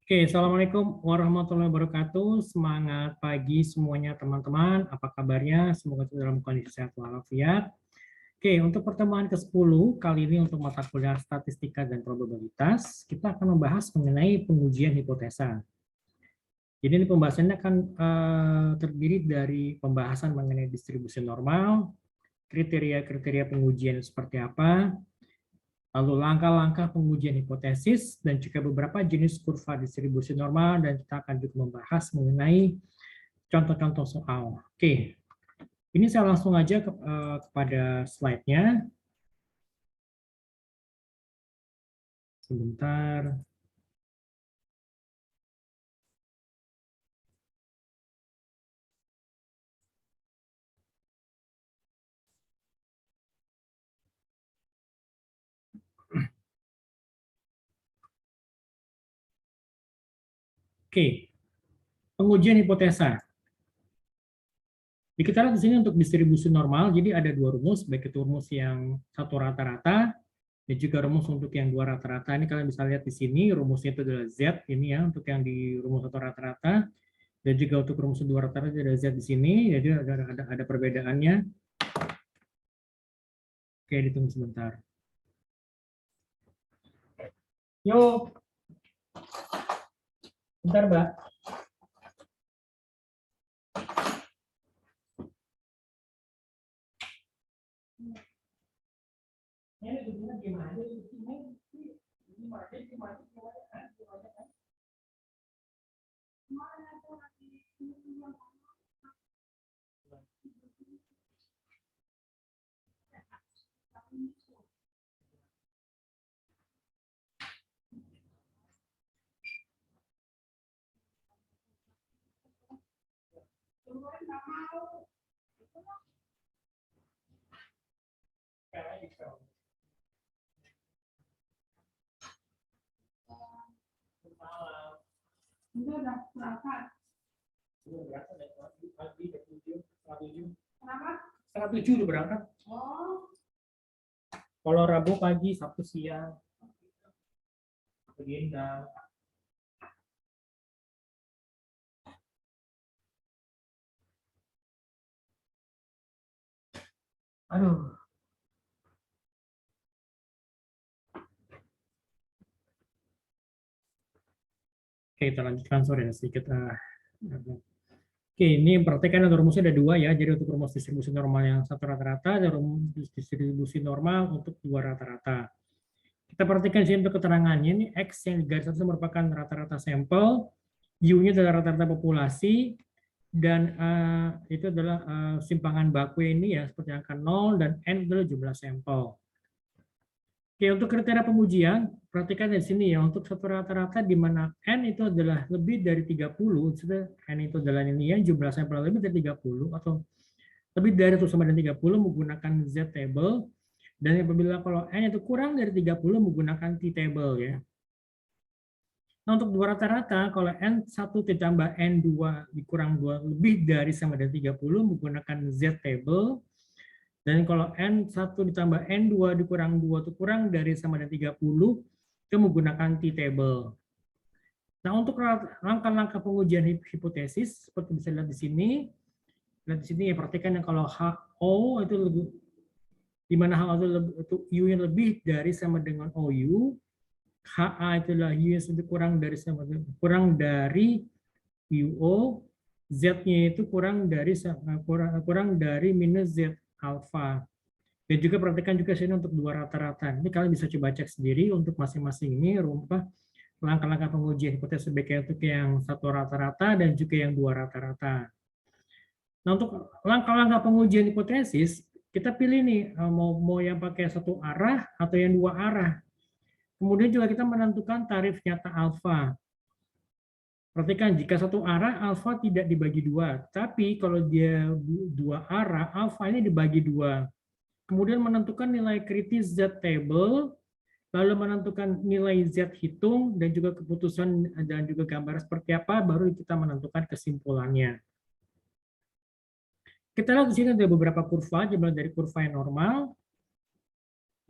Oke, Assalamualaikum warahmatullahi wabarakatuh. Semangat pagi semuanya teman-teman. Apa kabarnya? Semoga dalam kondisi sehat walafiat. Oke, untuk pertemuan ke-10, kali ini untuk mata kuliah statistika dan probabilitas, kita akan membahas mengenai pengujian hipotesa. Jadi ini pembahasannya akan terdiri dari pembahasan mengenai distribusi normal, kriteria-kriteria pengujian seperti apa, lalu langkah-langkah pengujian hipotesis, dan juga beberapa jenis kurva distribusi normal, dan kita akan juga membahas mengenai contoh-contoh soal. Oke, ini saya langsung aja kepada slide-nya. Sebentar. Oke, pengujian hipotesa. Kita lihat di sini untuk distribusi normal, jadi ada dua rumus, baik itu rumus yang satu rata-rata, dan juga rumus untuk yang dua rata-rata. Ini kalian bisa lihat di sini, rumusnya itu adalah Z, ini ya, untuk yang di rumus satu rata-rata, dan juga untuk rumus dua rata-rata ada Z di sini, jadi ada perbedaannya. Oke, ditunggu sebentar. Yuk, bentar Mbak. Udah berangkat. Kenapa? Setengah 7 udah berangkat. Oh. Kalau Rabu pagi, Sabtu siang. Agenda. Aduh. Oke, kita lanjutkan, sorry sedikit. Oke, ini perhatikan ada rumusnya ada dua ya. Jadi untuk rumus distribusi normal yang satu rata-rata, ada rumus distribusi normal untuk dua rata-rata. Kita perhatikan di sini untuk keterangannya, ini X yang di garis atas merupakan rata-rata sampel, U-nya adalah rata-rata populasi, dan itu adalah simpangan baku ini ya, seperti angka 0, dan N adalah jumlah sampel. Oke, untuk kriteria pengujian, perhatikan di sini ya, untuk satu rata-rata di mana N itu adalah lebih dari 30, N itu adalah ini ya, jumlah sampel lebih dari 30, atau lebih dari atau sama dengan 30 menggunakan Z table, dan apabila kalau N itu kurang dari 30 menggunakan T table ya. Nah, untuk dua rata-rata, kalau N1 ditambah N2 dikurang 2 lebih dari sama dengan 30 menggunakan Z table, dan kalau N1 ditambah N2 dikurang 2 itu kurang dari sama dengan 30, itu menggunakan T-table. Nah, untuk langkah-langkah pengujian hipotesis, seperti bisa lihat di sini, ya perhatikan yang kalau HO itu lebih, di mana HO itu U-nya lebih dari sama dengan OU, HA itulah U yang kurang dari kurang dari UO, Z-nya itu kurang dari minus Z alpha. Dan juga perhatikan juga sini untuk dua rata-rata. Ini kalian bisa coba cek sendiri untuk masing-masing ini rumpah langkah-langkah pengujian hipotesis baik untuk yang satu rata-rata dan juga yang dua rata-rata. Nah, untuk langkah-langkah pengujian hipotesis, kita pilih nih mau yang pakai satu arah atau yang dua arah. Kemudian juga kita menentukan tarif nyata alfa. Perhatikan, jika satu arah, alfa tidak dibagi dua. Tapi kalau dia dua arah, alfa ini dibagi dua. Kemudian menentukan nilai kritis Z table, lalu menentukan nilai Z hitung, dan juga keputusan dan juga gambar seperti apa, baru kita menentukan kesimpulannya. Kita lihat di sini ada beberapa kurva, dimulai dari kurva yang normal,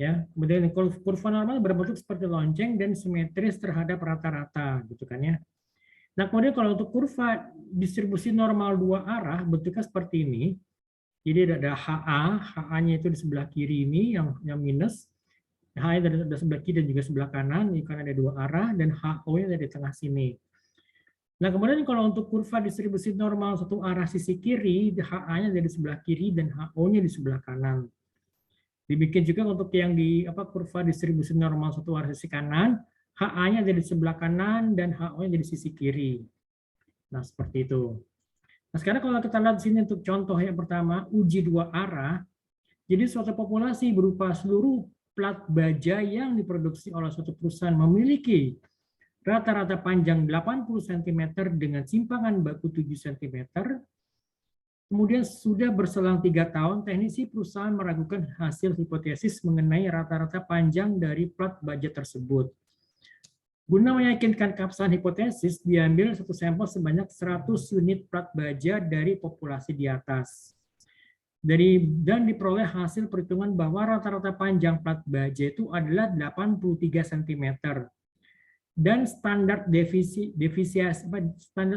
Ya, kemudian kurva normal berbentuk seperti lonceng dan simetris terhadap rata-rata, gitu kan ya. Nah, kemudian kalau untuk kurva distribusi normal dua arah bentuknya seperti ini. Jadi ada HA, HA-nya itu di sebelah kiri ini yang minus, HA dari sebelah kiri dan juga sebelah kanan, ini kan ada dua arah, dan HO-nya ada di tengah sini. Nah, kemudian kalau untuk kurva distribusi normal satu arah sisi kiri, HA-nya dari sebelah kiri dan HO-nya di sebelah kanan. Demikian juga untuk yang di kurva distribusi normal satu arah sisi kanan, HA-nya ada di sebelah kanan dan HO-nya di sisi kiri. Nah, seperti itu. Nah, sekarang kalau kita lihat di sini untuk contoh yang pertama, uji dua arah. Jadi suatu populasi berupa seluruh plat baja yang diproduksi oleh suatu perusahaan memiliki rata-rata panjang 80 cm dengan simpangan baku 7 cm. Kemudian sudah berselang 3 tahun, teknisi perusahaan meragukan hasil hipotesis mengenai rata-rata panjang dari plat baja tersebut. Guna meyakinkan keabsahan hipotesis, diambil satu sampel sebanyak 100 unit plat baja dari populasi di atas. Dan diperoleh hasil perhitungan bahwa rata-rata panjang plat baja itu adalah 83 cm. Dan standar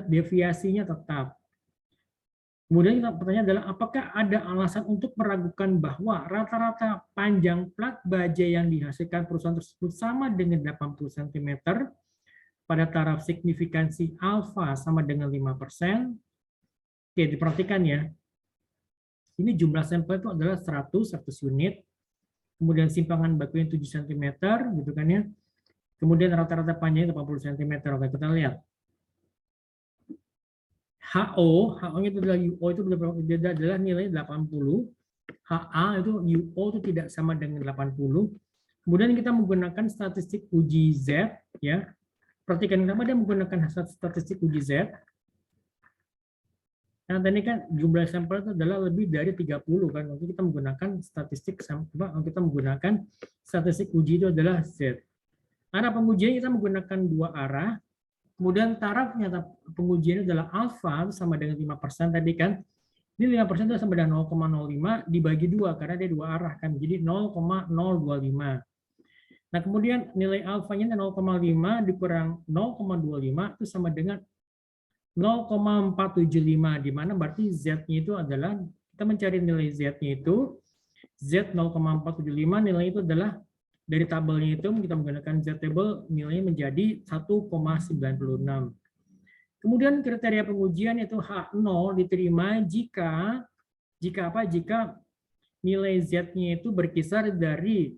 deviasinya tetap. Kemudian pertanyaan adalah apakah ada alasan untuk meragukan bahwa rata-rata panjang plat baja yang dihasilkan perusahaan tersebut sama dengan 80 cm pada taraf signifikansi alfa sama dengan 5%. Oke, diperhatikan ya. Ini jumlah sampel itu adalah 100 unit. Kemudian simpangan bakunya 7 cm, gitu kan ya. Kemudian rata-rata panjangnya 80 cm. Oke, kita lihat. HO-nya itu adalah UO itu adalah nilai 80. HA itu UO itu tidak sama dengan 80. Kemudian kita menggunakan statistik uji Z, ya. Perhatikan kenapa dia menggunakan statistik uji Z. Nah, tadi kan jumlah sampel itu adalah lebih dari 30 kan. Untuk kita menggunakan statistik uji itu adalah Z. Arah pengujian kita menggunakan dua arah. Kemudian tarafnya pengujian adalah alfa sama dengan 5% tadi kan. Ini 5% itu sama dengan 0,05 dibagi 2 karena dia dua arah kan. Jadi 0,025. Nah, kemudian nilai alfanya 0,5 dikurang 0,25 itu sama dengan 0,475, di mana berarti Z-nya itu adalah, kita mencari nilai Z-nya itu, Z 0,475 nilai itu adalah, dari tabelnya itu kita menggunakan Z table, nilainya menjadi 1,96. Kemudian kriteria pengujian itu H0 diterima jika nilai Z-nya itu berkisar dari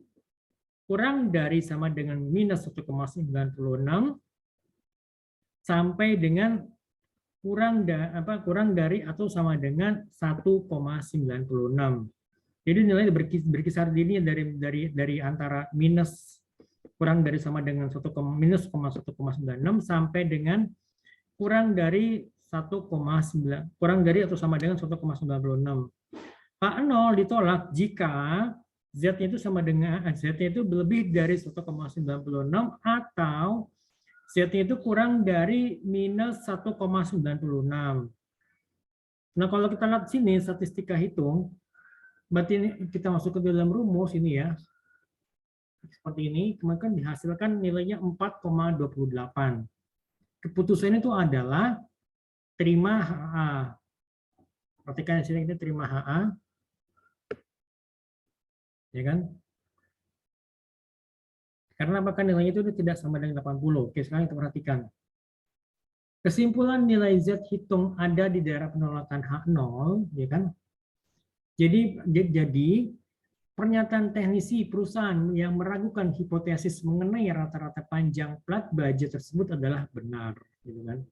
kurang dari sama dengan minus 1,96 sampai dengan kurang dari atau sama dengan 1,96. Jadi nilai berkisar di ini dari antara minus kurang dari sama dengan minus 1,96 sampai dengan kurang dari 1,9 kurang dari atau sama dengan 1,96. H0 ditolak jika Z-nya itu sama dengan Z-nya itu lebih dari 1,96 atau Z-nya itu kurang dari minus 1,96. Nah, kalau kita lihat sini statistika hitung, berarti ini kita masuk ke dalam rumus ini ya. Seperti ini, kemudian dihasilkan nilainya 4,28. Keputusannya itu adalah terima HA. Perhatikan di sini kita terima HA. Ya kan? Karena bahkan nilainya itu tidak sama dengan 80. Oke, sekarang kita perhatikan. Kesimpulan nilai Z hitung ada di daerah penolakan H0, ya kan? Jadi pernyataan teknisi perusahaan yang meragukan hipotesis mengenai rata-rata panjang plat baja tersebut adalah benar, gitu kan?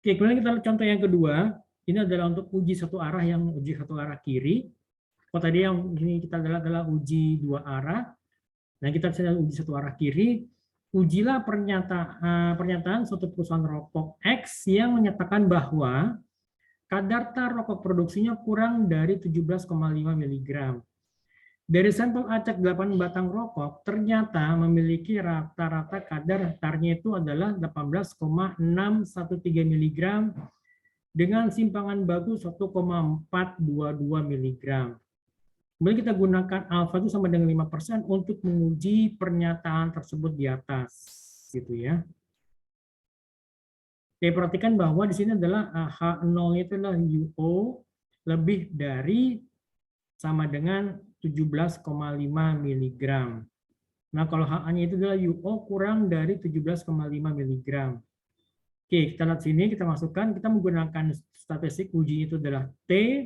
Oke, kemudian kita lihat contoh yang kedua. Ini adalah untuk uji satu arah kiri. Kalau tadi yang ini kita adalah uji dua arah. Nah, kita sedang uji satu arah kiri. Ujilah pernyataan suatu perusahaan rokok X yang menyatakan bahwa kadar tar rokok produksinya kurang dari 17,5 mg. Dari sampel acak 8 batang rokok, ternyata memiliki rata-rata kadar tarnya itu adalah 18,613 mg dengan simpangan baku 1,422 mg. Kemudian kita gunakan alfa itu sama dengan 5% untuk menguji pernyataan tersebut di atas, gitu ya. Oke, perhatikan bahwa di sini adalah H0 itu adalah UO lebih dari sama dengan 17,5 mg. Nah, kalau HA-nya itu adalah UO kurang dari 17,5 mg. Oke, kita lihat sini, kita masukkan, kita menggunakan statistik uji itu adalah T,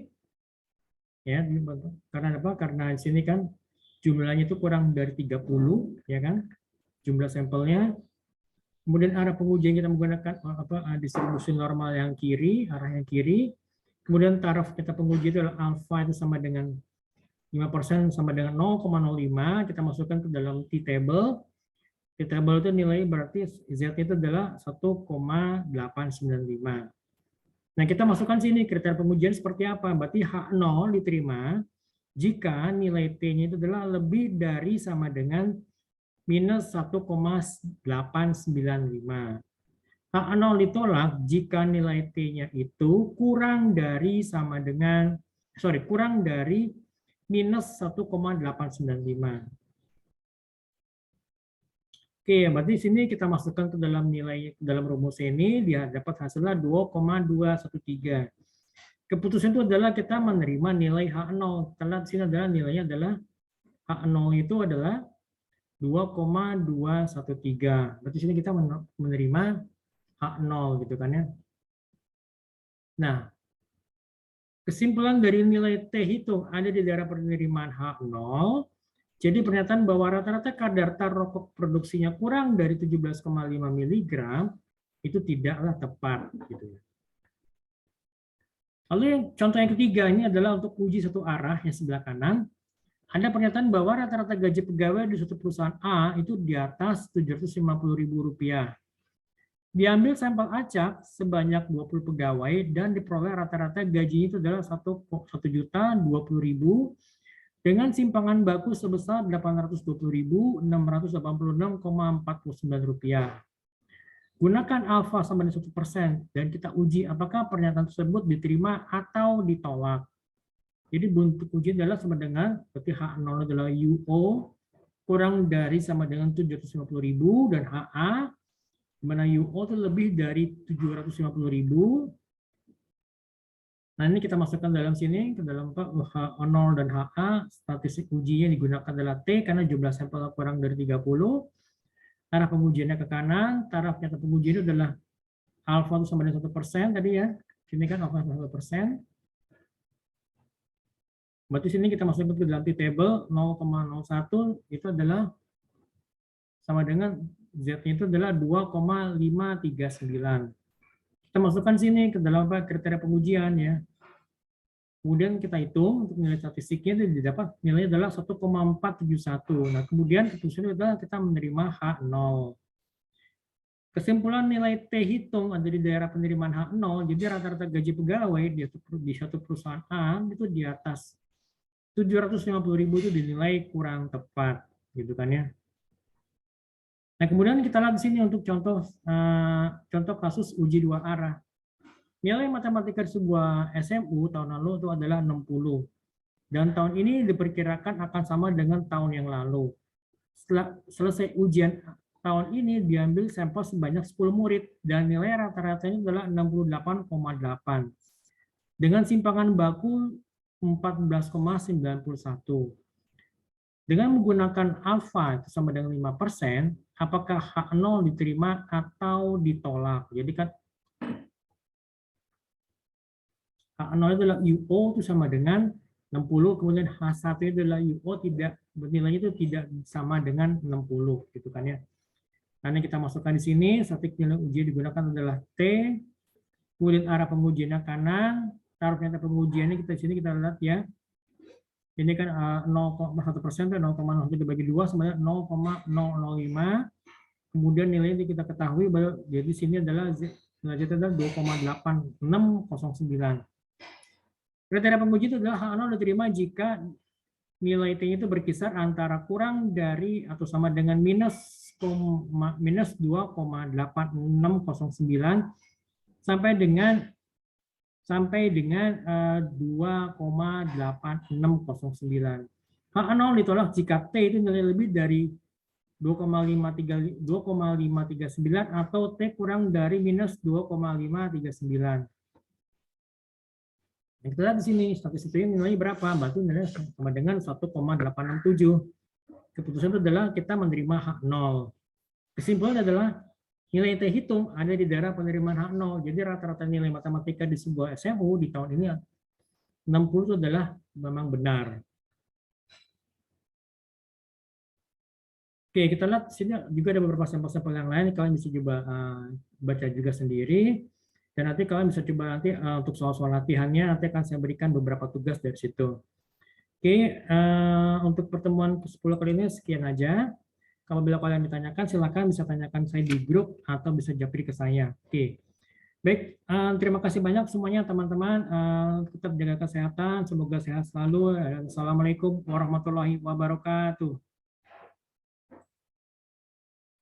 ya, karena apa? Karena di sini kan jumlahnya itu kurang dari 30, ya kan? Jumlah sampelnya. Kemudian arah pengujian kita menggunakan distribusi normal yang kiri, arah yang kiri. Kemudian taraf kita penguji itu adalah alfa itu sama dengan 5% sama dengan 0,05. Kita masukkan ke dalam T-table. T-table itu nilai berarti Z itu adalah 1,895. Nah, kita masukkan sini kriteria pengujian seperti apa. Berarti H0 diterima jika nilai T-nya itu adalah lebih dari sama dengan minus 1,895. H0 ditolak jika nilai T-nya itu kurang dari sama dengan, kurang dari minus 1,895. Oke, berarti sini kita masukkan ke dalam nilai, dalam rumus ini, dia dapat hasilnya 2,213. Keputusan itu adalah kita menerima nilai H0. Kita lihat sini adalah nilainya adalah H0 itu adalah 2,213. Berarti sini kita menerima H0 gitu kan ya. Nah, kesimpulan dari nilai T itu ada di daerah penerimaan H0. Jadi pernyataan bahwa rata-rata kadar tar rokok produksinya kurang dari 17,5 mg itu tidaklah tepat gitu ya. Lalu yang contoh yang ketiga ini adalah untuk uji satu arah yang sebelah kanan. Ada pernyataan bahwa rata-rata gaji pegawai di suatu perusahaan A itu di atas Rp750.000. Diambil sampel acak sebanyak 20 pegawai dan diperoleh rata-rata gaji itu adalah 1.020.000 dengan simpangan baku sebesar Rp820.686,49. Gunakan alfa sama dengan 1% dan kita uji apakah pernyataan tersebut diterima atau ditolak. Jadi bentuk ujian adalah sama dengan berarti H0 adalah UO kurang dari sama dengan 750.000 dan HA di mana UO itu lebih dari 750.000. Nah, ini kita masukkan dalam sini, ke dalam H0 dan HA, statistik ujinya digunakan adalah T karena jumlah sampel kurang dari 30. Taraf pengujiannya ke kanan, taraf nyata pengujian itu adalah alfa itu sama dengan 1% tadi ya. Sini kan alfa 1%. Berarti sini kita masukkan ke dalam T-table 0,01 itu adalah sama dengan Z-nya itu adalah 2,539. Kita masukkan sini ke dalam kriteria pengujian ya. Kemudian kita hitung untuk nilai statistiknya itu didapat nilainya adalah 1,471. Nah, kemudian keputusan adalah kita menerima H0. Kesimpulan nilai T hitung ada di daerah penerimaan H0, jadi rata-rata gaji pegawai di satu perusahaan A itu di atas 750.000 itu dinilai kurang tepat, gitu kan ya. Nah, kemudian kita lihat di sini untuk contoh kasus uji dua arah. Nilai matematika di sebuah SMU tahun lalu itu adalah 60. Dan tahun ini diperkirakan akan sama dengan tahun yang lalu. Setelah selesai ujian tahun ini diambil sampel sebanyak 10 murid dan nilai rata-ratanya adalah 68,8. Dengan simpangan baku 14,91. Dengan menggunakan alfa itu sama dengan 5%, apakah H0 diterima atau ditolak? Jadi kan H0 adalah UO itu sama dengan 60, kemudian H1 itu adalah UO tidak nilainya itu tidak sama dengan 60 gitu kan ya. Nah, kita masukkan di sini, statistik nilai uji digunakan adalah T, kemudian arah pengujiannya kanan, taraf nyata pengujiannya kita di sini kita lihat ya. Ini kan 0,1% dan 0,01 dibagi 2 sama dengan 0,005. Kemudian nilainya kita ketahui bahwa jadi sini adalah nilai Z adalah 2,8609. Kriteria penguji itu adalah H0 diterima jika nilai T itu berkisar antara kurang dari atau sama dengan minus 2,8609 sampai dengan sampai dengan 2,8609. H0 ditolak jika T itu nilai lebih dari 2,539 atau T kurang dari minus 2,539. Nah, kita lihat di sini statistiknya nilainya berapa? Berarti nilainya sama dengan 1,867. Keputusan itu adalah kita menerima H0. Kesimpulannya adalah nilai T hitung ada di daerah penerimaan H0. Jadi rata-rata nilai matematika di sebuah SMU di tahun ini 60 itu adalah memang benar. Oke, kita lihat di sini juga ada beberapa sampel-sampel yang lain. Kalian bisa coba baca juga sendiri. Dan nanti kalian bisa coba nanti untuk soal-soal latihannya, nanti akan saya berikan beberapa tugas dari situ. Oke, untuk pertemuan ke-10 kali ini sekian aja. Kalau bila kalian ditanyakan, silakan bisa tanyakan saya di grup atau bisa japri ke saya. Oke, baik. Terima kasih banyak semuanya teman-teman. Tetap jaga kesehatan. Semoga sehat selalu. Assalamualaikum warahmatullahi wabarakatuh.